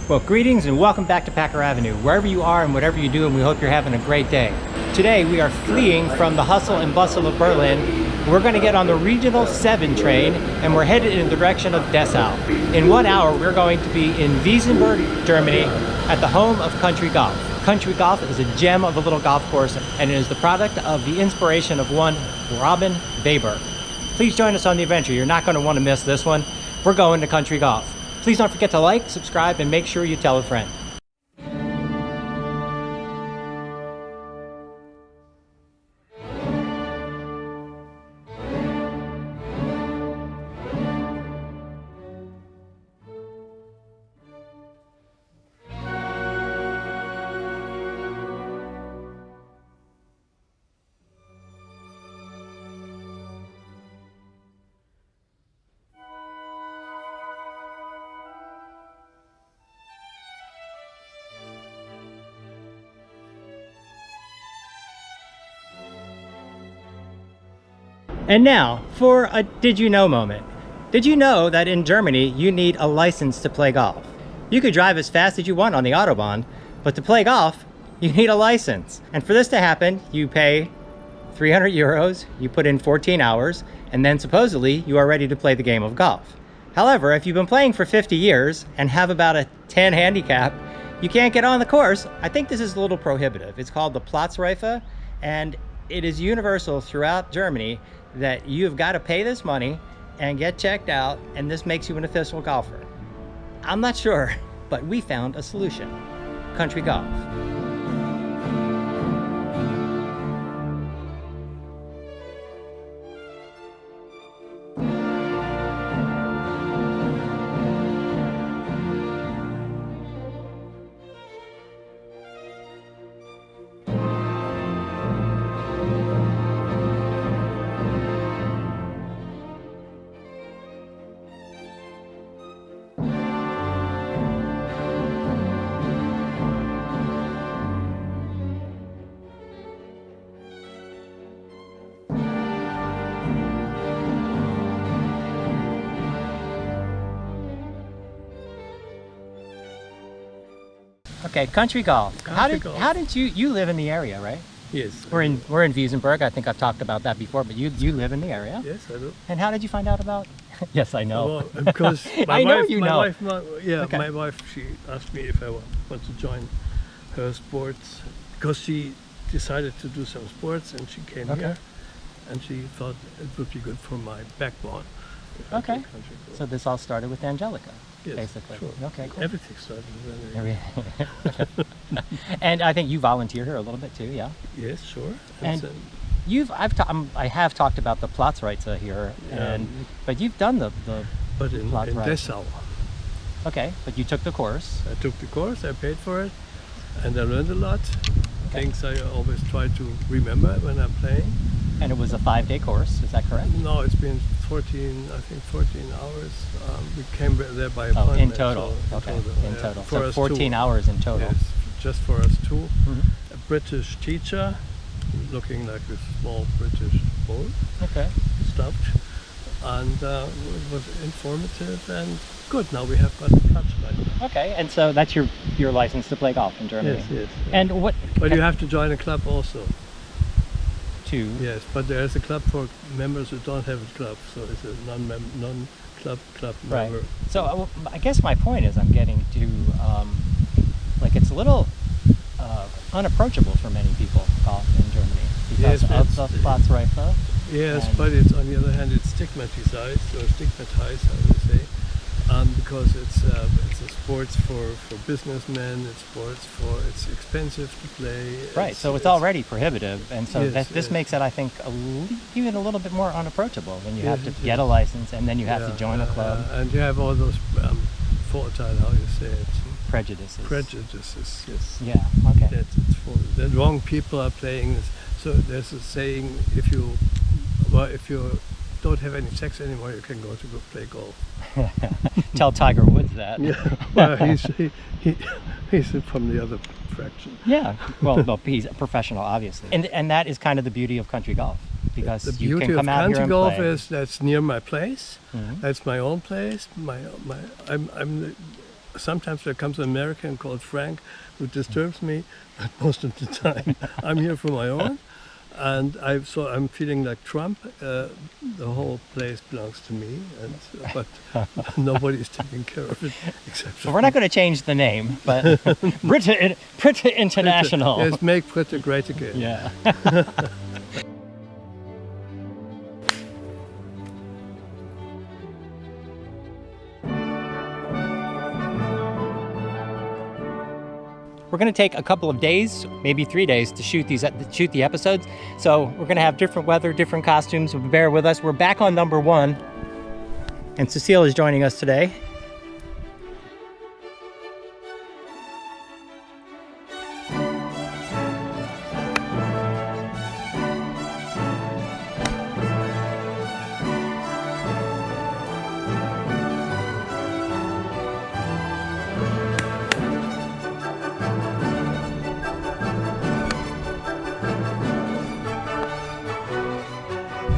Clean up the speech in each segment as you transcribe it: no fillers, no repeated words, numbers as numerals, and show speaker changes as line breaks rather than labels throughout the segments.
Well, greetings and welcome back to Packer Avenue, wherever you are and whatever you do, and we hope you're having a great day. Today we are fleeing from the hustle and bustle of Berlin. We're going to get on the Regional 7 train and we're headed in the direction of Dessau. In 1 hour we're going to be in Wiesenberg, Germany at the home of country golf. Country golf is a gem of a little golf course and it is the product of the inspiration of one Robin Weber. Please join us on the adventure. You're not going to want to miss this one. We're going to country golf. Please don't forget to like, subscribe, and make sure you tell a friend. And now, for a did you know moment. Did you know that in Germany, you need a license to play golf? You could drive as fast as you want on the Autobahn, but to play golf, you need a license. And for this to happen, you pay 300 euros, you put in 14 hours, and then supposedly you are ready to play the game of golf. However, if you've been playing for 50 years and have about a 10 handicap, you can't get on the course. I think this is a little prohibitive. It's called the Platzreife, and it is universal throughout Germany that you've got to pay this money and get checked out, and this makes you an official golfer. I'm not sure, but we found a solution. Country golf. Okay, country golf. How did you live in the area, right?
Yes.
We're in Wiesenberg. I think I've talked about that before, but you live in the area.
Yes, I do.
And how did you find out about? Yes, I know.
Well, because
I know you know.
Okay. My wife, she asked me if I want to join her sports because she decided to do some sports and she came here and she thought it would be good for my backbone.
Okay. So this all started with Angelica.
Yes,
basically.
Sure.
Okay, cool.
Everything started with Angelica.
And I think you volunteer here a little bit too, yeah?
Yes, sure.
And I have talked about the Platzreife here, but you've done the
but in Dessau.
Okay, but you took the course.
I took the course, I paid for it, and I learned a lot. Things I always try to remember when I'm playing.
And it was a 5-day course, is that correct?
No, it's been 14 hours. We came there by appointment.
In total.
So
In total.
For
So
us
14
two.
hours in total.
Yes, just for us two. A British teacher, looking like a small British boat.
Okay.
Stopped. And it was informative and good. Now we have got a Platzreife.
Okay, and so that's your license to play golf in Germany.
Yes.
And what?
But you have to join a club also.
Yes,
but there is a club for members who don't have a club, so it's a non-club member.
Right. So I guess my point is I'm getting to, like it's a little unapproachable for many people golf in Germany because of the Platzreife.
Yes, but it's on the other hand it's stigmatized, how do you say? Because it's a sports for businessmen. It's expensive to play.
Right, so it's already prohibitive, and so this makes it, I think, even a little bit more unapproachable when you have to get a license and then you have to join a club.
And you have all those Vorurteile, how you say it?
Prejudices.
Yes.
Yeah. Okay.
The wrong people are playing. So there's a saying: if you don't have any sex anymore, you can go to play golf.
Tell Tiger Woods that.
Yeah, well, he's from the other fraction.
Yeah, well, he's a professional, obviously, and that is kind of the beauty of country golf, because
the
you
beauty
can come
of
out here
country
and
golf
play.
is that's near my place.
Mm-hmm.
That's my own place. sometimes there comes an American called Frank who disturbs me, but most of the time I'm here for my own. And I'm feeling like Trump. The whole place belongs to me, but nobody's taking care of it except.
So we're not going to change the name, but Britta International.
Yes, make Britta great again.
Yeah. We're going to take a couple of days, maybe 3 days, to shoot the episodes. So we're going to have different weather, different costumes. Bear with us. We're back on number 1, and Cecile is joining us today.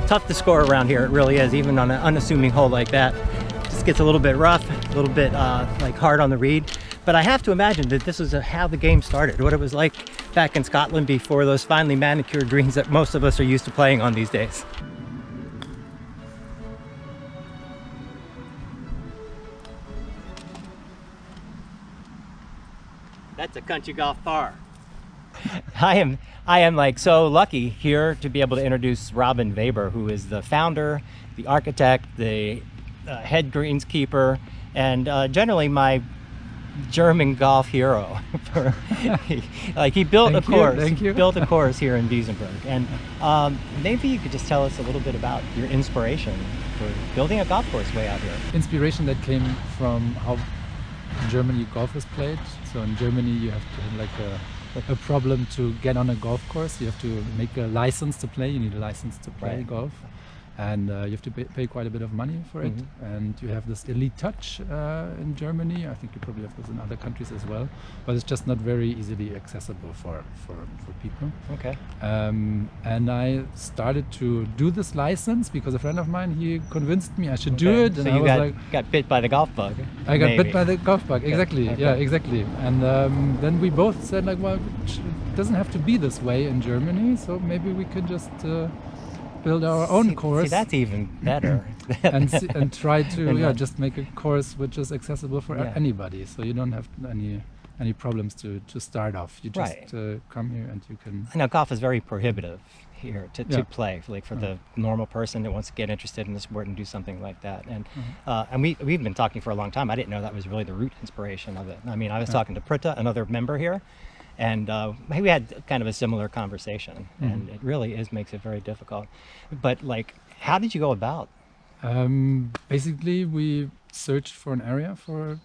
Tough to score around here, it really is, even on an unassuming hole like that. Just gets a little bit rough, a little bit like hard on the reed. But I have to imagine that this is how the game started, what it was like back in Scotland before those finely manicured greens that most of us are used to playing on these days. That's a country golf par. I am like so lucky here to be able to introduce Robin Weber, who is the founder, the architect, the head greenskeeper, and generally my German golf hero. He built a course.
Thank you.
Built a course here in Wiesenberg, and maybe you could just tell us a little bit about your inspiration for building a golf course way out here.
Inspiration that came from how in Germany golf is played. So in Germany you have to have like a problem to get on a golf course. You have to make a license to play. You need a license to play golf, and you have to pay quite a bit of money for it. And you have this elite touch in Germany. I think you probably have this in other countries as well, but it's just not very easily accessible for people.
Okay.
And I started to do this license because a friend of mine, he convinced me I should do it.
So
and
you
I was
got bit by the golf bug.
I got bit by the golf bug, exactly.
Okay.
Yeah, exactly. And then we both said, like, well, it doesn't have to be this way in Germany, so maybe we could just build our own course.
See, that's even better.
and try to just make a course which is accessible for anybody, so you don't have any problems to start off. You just come here and you can.
I know golf is very prohibitive here to play, like for the normal person that wants to get interested in the sport and do something like that. And we've been talking for a long time. I didn't know that was really the root inspiration of it. I mean, I was talking to Britta, another member here, and we had kind of a similar conversation. And it really makes it very difficult. But like, how did you go about?
Basically, we searched for an area for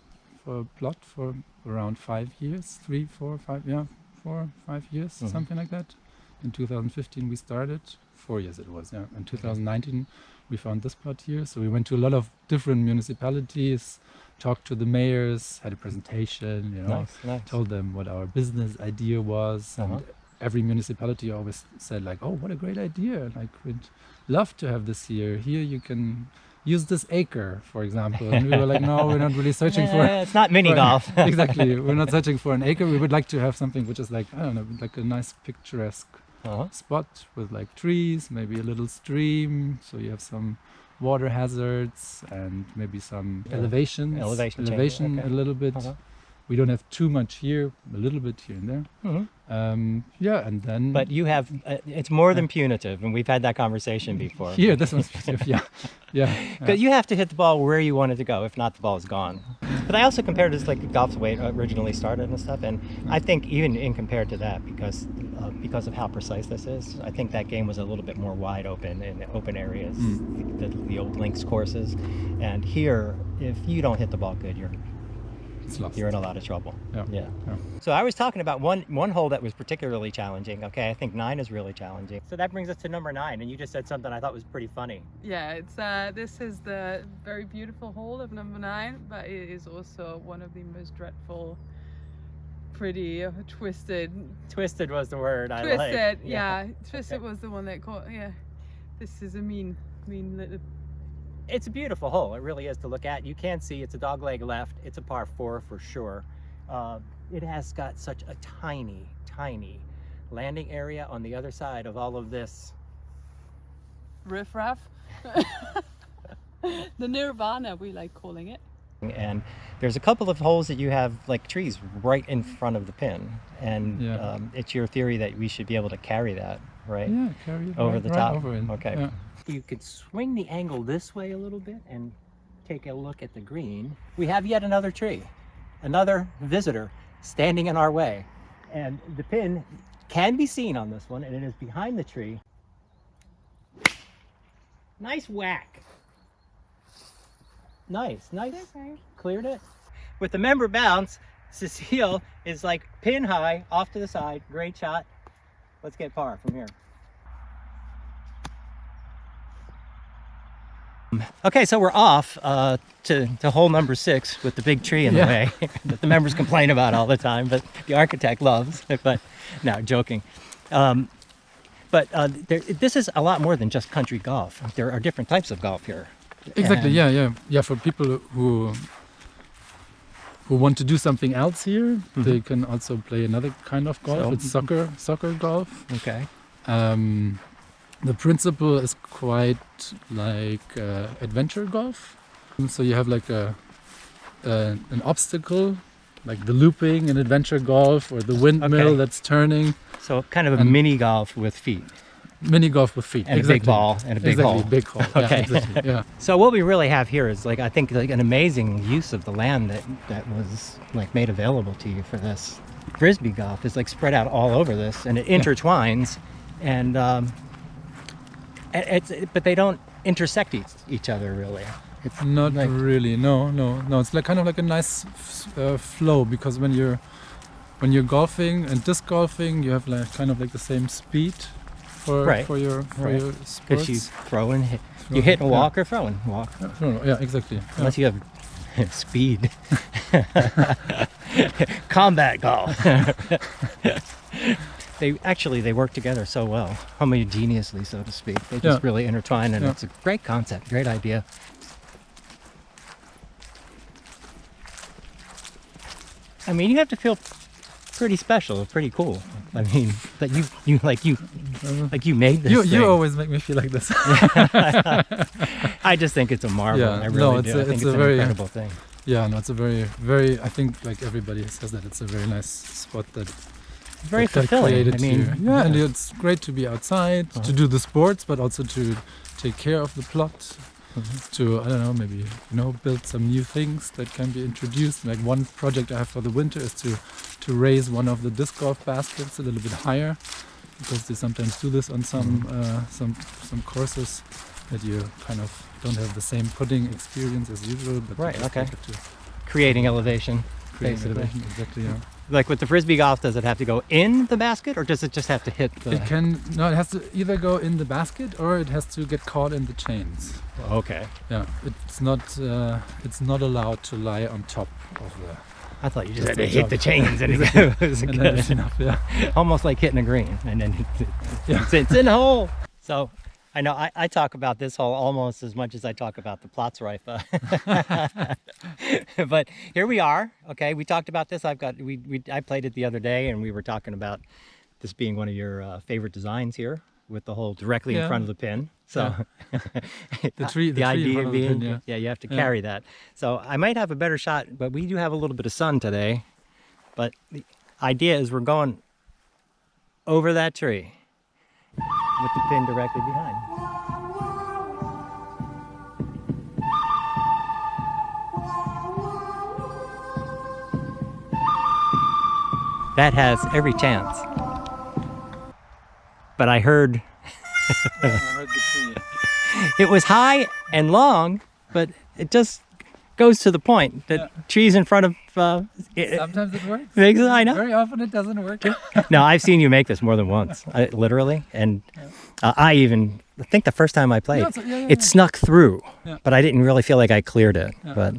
a plot for around 5 years, 4 or 5 years, something like that. In 2015 we started, 4 years it was, yeah. In 2019 we found this plot here, so we went to a lot of different municipalities, talked to the mayors, had a presentation, you know,
nice.
Told them what our business idea was, and every municipality always said like, oh, what a great idea, like we'd love to have this here. Here you can use this acre, for example. And we were like, no, we're not really searching for...
It's not mini golf.
Exactly, we're not searching for an acre. We would like to have something which is like, I don't know, like a nice picturesque spot with like trees, maybe a little stream, so you have some water hazards and maybe some elevation a little bit. We don't have too much here, a little bit here and there. And then...
But you have, it's more than punitive, and we've had that conversation before.
Here, this one's punitive,
Because you have to hit the ball where you want it to go, if not the ball is gone. But I also compared this like golf's way it originally started and stuff, and I think even in compared to that, because of how precise this is, I think that game was a little bit more wide open in open areas, the old links courses. And here, if you don't hit the ball good, you're in a lot of trouble. Yeah. So I was talking about one hole that was particularly challenging. Okay, I think 9 is really challenging. So that brings us to number 9, and you just said something I thought was pretty funny.
Yeah, it's this is the very beautiful hole of number 9, but it is also one of the most dreadful, pretty twisted.
Twisted was the word I like.
Twisted, yeah. Twisted was the one that caught. Yeah, this is a mean little
It's a beautiful hole. It really is to look at. You can see it's a dog leg left. It's a par 4 for sure. It has got such a tiny, tiny landing area on the other side of all of this.
Riff-raff. The nirvana, we like calling it.
And there's a couple of holes that you have like trees right in front of the pin. And it's your theory that we should be able to carry that, right?
Yeah, carry it
over
right,
the
right
top.
over it.
Okay.
Yeah.
You could swing the angle this way a little bit and take a look at the green. We have yet another tree, another visitor standing in our way. And the pin can be seen on this one, and it is behind the tree. Nice whack. Nice.
Okay.
Cleared it. With the member bounce, Cecile is like pin high off to the side. Great shot. Let's get par from here. Okay, so we're off to hole number 6 with the big tree in the way that the members complain about all the time, but the architect loves. But no, joking. This is a lot more than just country golf. There are different types of golf here.
Exactly.
And
Yeah. For people who want to do something else here, they can also play another kind of golf.
So-
It's soccer golf.
Okay.
The principle is quite like adventure golf. So you have like an obstacle, like the looping in adventure golf, or the windmill
Okay.
that's turning.
So kind of a mini golf with feet
Mini golf with feet.
and a big ball and a big
exactly,
hole.
big hole.
Okay.
Yeah, exactly. Yeah.
So what we really have here is like, I think like an amazing use of the land that was like made available to you for this. Frisbee golf is like spread out all over this, and it intertwines, and but they don't intersect each other really. It's
Not
like,
really. No. It's like kind of like a nice flow, because when you're golfing and disc golfing, you have like kind of like the same speed for your
because
sports.
you throw and hit. You hit and walk or throw and walk.
No, yeah, exactly. Yeah.
Unless you have speed. Combat golf. They work together so well, homogeneously, so to speak. They just really intertwine, and it's a great concept, great idea. I mean, you have to feel pretty special, pretty cool. I mean, that you made this.
You
thing.
always make me feel like this.
I just think it's a marvel.
Yeah,
I really
no,
do. I think
it's
it's
a
an
very-
incredible thing.
Yeah, no, it's a very. I think like everybody says that it's a very nice spot that.
Very
that
fulfilling.
created
I mean,
and it's great to be outside to do the sports, but also to take care of the plot. To, I don't know, maybe build some new things that can be introduced. Like one project I have for the winter is to raise one of the disc golf baskets a little bit higher, because they sometimes do this on some courses that you kind of don't have the same putting experience as usual. But
Right,
you just
okay.
get to
creating elevation,
create
basically.
elevation. Exactly. Yeah.
Like with the Frisbee golf, does it have to go in the basket, or does it just have to hit the...
It has to either go in the basket or it has to get caught in the chains.
Okay.
Yeah, it's not allowed to lie on top of the.
I thought you just
Just
had to
the
hit
jump.
the chains and it was
And then
good.
it's enough. Yeah.
Almost like hitting a green, and then it's in the hole. So I know I talk about this hole almost as much as I talk about the Platzreife. But here we are. Okay, we talked about this. I played it the other day, and we were talking about this being one of your favorite designs here, with the hole directly in front of the pin. So
The tree in
idea
front of the
being,
pin,
you have to carry that. So I might have a better shot, but we do have a little bit of sun today. But the idea is we're going over that tree with the pin directly behind. That has every chance. But I heard
I heard the tree.
it was high and long, but it just goes to the point that trees in front of
Sometimes it works.
I know.
Very often it doesn't work.
No, I've seen you make this more than once, literally, and I think the first time I played, it snuck through, but I didn't really feel like I cleared it. But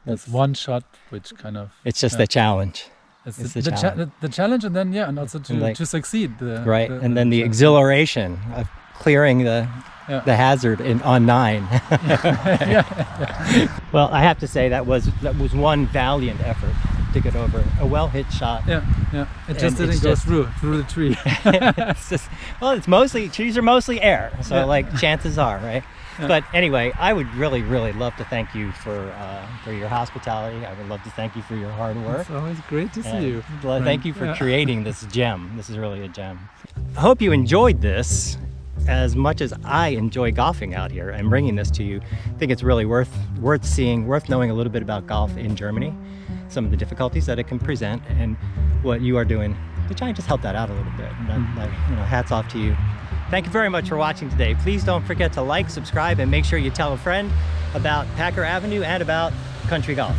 It's one shot, which kind of.
it's just the challenge,
It's
it's
the,
the challenge.
the challenge, and then and also to
And like-
succeed.
right? And then the exhilaration of clearing the hazard on 9. Well, I have to say that was one valiant effort to get over a well-hit shot.
It just didn't go through the tree.
It's just, well, it's mostly, trees are mostly air, so like chances are, right? But anyway, I would really, really love to thank you for your hospitality. I would love to thank you for your hard work.
It's always great to see you.
Thank you for creating this gem. This is really a gem. I hope you enjoyed this as much as I enjoy golfing out here and bringing this to you. I think it's really worth seeing, worth knowing a little bit about golf in Germany, some of the difficulties that it can present, and what you are doing to try and just help that out a little bit. And hats off to you. Thank you very much for watching today. Please don't forget to like, subscribe, and make sure you tell a friend about Packer Avenue and about country golf.